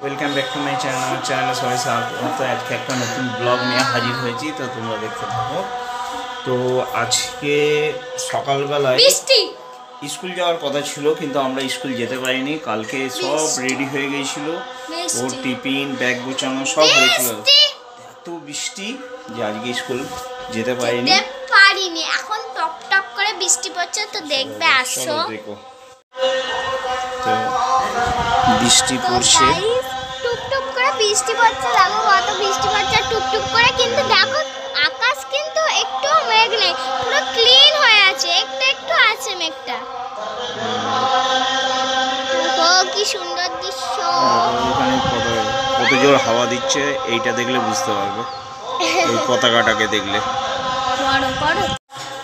Welcome back to my channel. আমার চ্যানেলে সবাই স্বাগত। আজকে একটা নতুন ব্লগ নিয়ে হাজির হয়েছি, তো তোমরা দেখতে থাকো। তো আজকে সকালবেলায় স্কুল যাওয়ার কথা ছিল, কিন্তু আমরা স্কুল যেতে পারিনি। কালকে সব রেডি হয়ে গিয়েছিল, ওর টিফিন ব্যাগ গোছানো সব হয়েছিল। এত বৃষ্টি যে আজকে স্কুল যেতে পারিনি। এখন টপ টপ করে বৃষ্টি পড়ছে, তো দেখবে আসো। তো বৃষ্টি পড়ছে, টুকটুক করে বৃষ্টি পড়ছে। দেখো কত বৃষ্টি পড়ছে টুকটুক করে, কিন্তু দেখো আকাশ কিন্তু একটু মেঘ নেই, পুরো ক্লিন হয়ে আছে, একটু একটু আছে মেঘটা। ও কি সুন্দর দৃশ্য! এখানে কত জোর হাওয়া দিচ্ছে, এইটা দেখলে বুঝতে পারবে, ওই পতাকাটাকে দেখলে।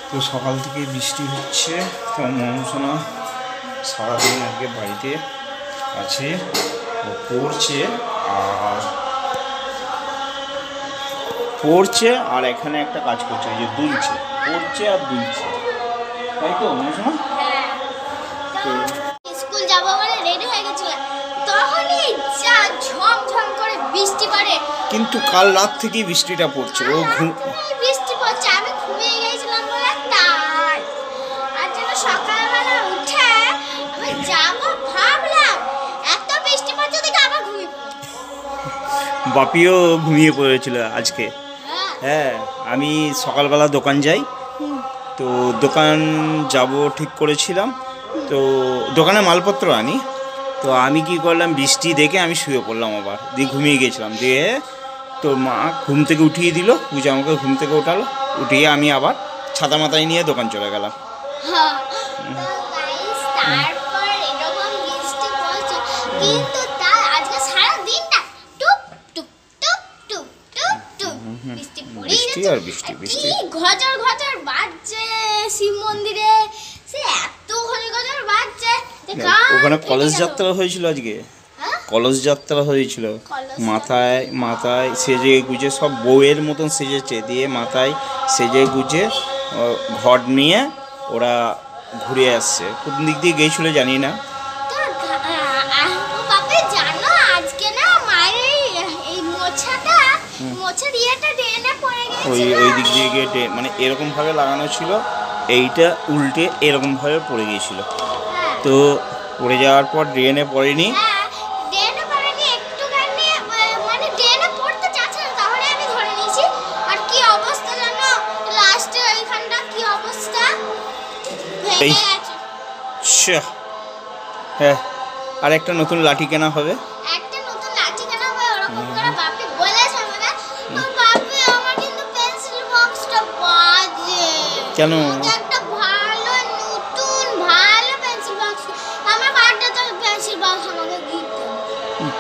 তো সকাল থেকে বৃষ্টি হচ্ছে, তো মমসোনা সারাদিন আগে বাড়িতে আছে, ও পড়ছে আর এখানে একটা কাজ করছে, এই যে দুলছে, পড়ছে আর দুলছে, তাই তো মমসোনা? স্কুল যাব বলে রেডি হয়ে গেছিল, তখনই যা ঝমঝম করে বৃষ্টি পড়ে। কিন্তু কাল রাত থেকেই বৃষ্টিটা পড়ছে, ও বৃষ্টি পড়ছে, আমি ঘুমিয়ে গিয়েছিলাম বলে তাই। আর যেন সকালবেলা উঠে আমি যাব ভাবলাম, এত বৃষ্টি পড়ছে দেখে আবার ঘুমিয়ে বাপিও ঘুমিয়ে পড়েছিল আজকে। হ্যাঁ, আমি সকালবেলা দোকান যাই, তো দোকান যাব ঠিক করেছিলাম, তো দোকানে মালপত্র আনি। তো আমি কি করলাম, বৃষ্টি দেখে আমি শুয়ে পড়লাম, আবার দিয়ে ঘুমিয়ে গিয়েছিলাম। দিয়ে তো মা ঘুম থেকে উঠিয়ে দিল, পূজা আমাকে ঘুম থেকে উঠালো, উঠিয়ে আমি আবার ছাতা মাথায় নিয়ে দোকান চলে গেলাম। তারপর এরকম বৃষ্টি পড়ছে, কিন্তু তার আজকে সারা দিনটা টুপ টুপ টুপ টুপ টুপ টুপ বৃষ্টি বৃষ্টি ঘজর ঘজর বাজছে শিব মন্দিরে, সে এত ঘজর বাজছে। ওখানে কলেজ যাত্রা হয়েছিল আজকে, কলস যাত্রা হয়েছিল। মাথায় সেজে গুজে সব বউয়ের মতন সেজেছে, দিয়ে মাথায় সেজে গুজে ঘট নিয়ে ওরা ঘুরে আসছে। কোন দিক দিয়ে গিয়েছিল জানি না। ওই দিক দিয়ে গিয়ে মানে এরকম ভাবে লাগানো ছিল, এইটা উল্টে এরকম ভাবে পড়ে গিয়েছিল। তো পড়ে যাওয়ার পর ড্রেনে পড়েনি, হ্যাঁ, আর একটা নতুন লাঠি কেনা হবে। কেন?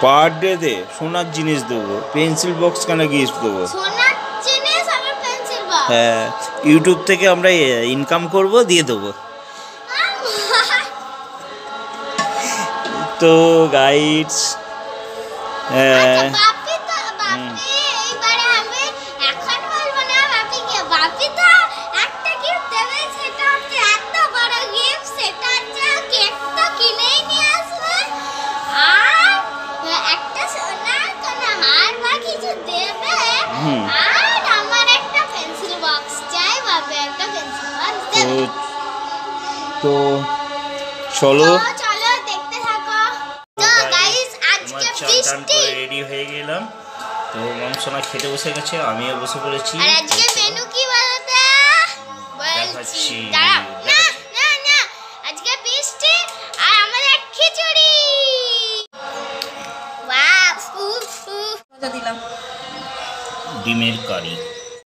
বার্থডে দে, সোনার জিনিস দেবো, পেন্সিল বক্স কেন গিফট দেবো? হ্যাঁ, ইউটিউব থেকে আমরা ইনকাম করব, দিয়ে দেবো। তো গাইডস, হ্যাঁ, তো চলো দেখতে থাকো। তো গাইস, আজকে বৃষ্টি রেডি হয়ে গেলাম, তো মমসোনা খেতে বসে গেছে, আমিও বসে পড়েছি। আর আজকে মেনু কি বলতে বলছি, দাঁড়াও, না আজকে বৃষ্টি আর আমাদের খিচুড়ি। ওয়াও, মজা দিলাম। ডিমের কারি।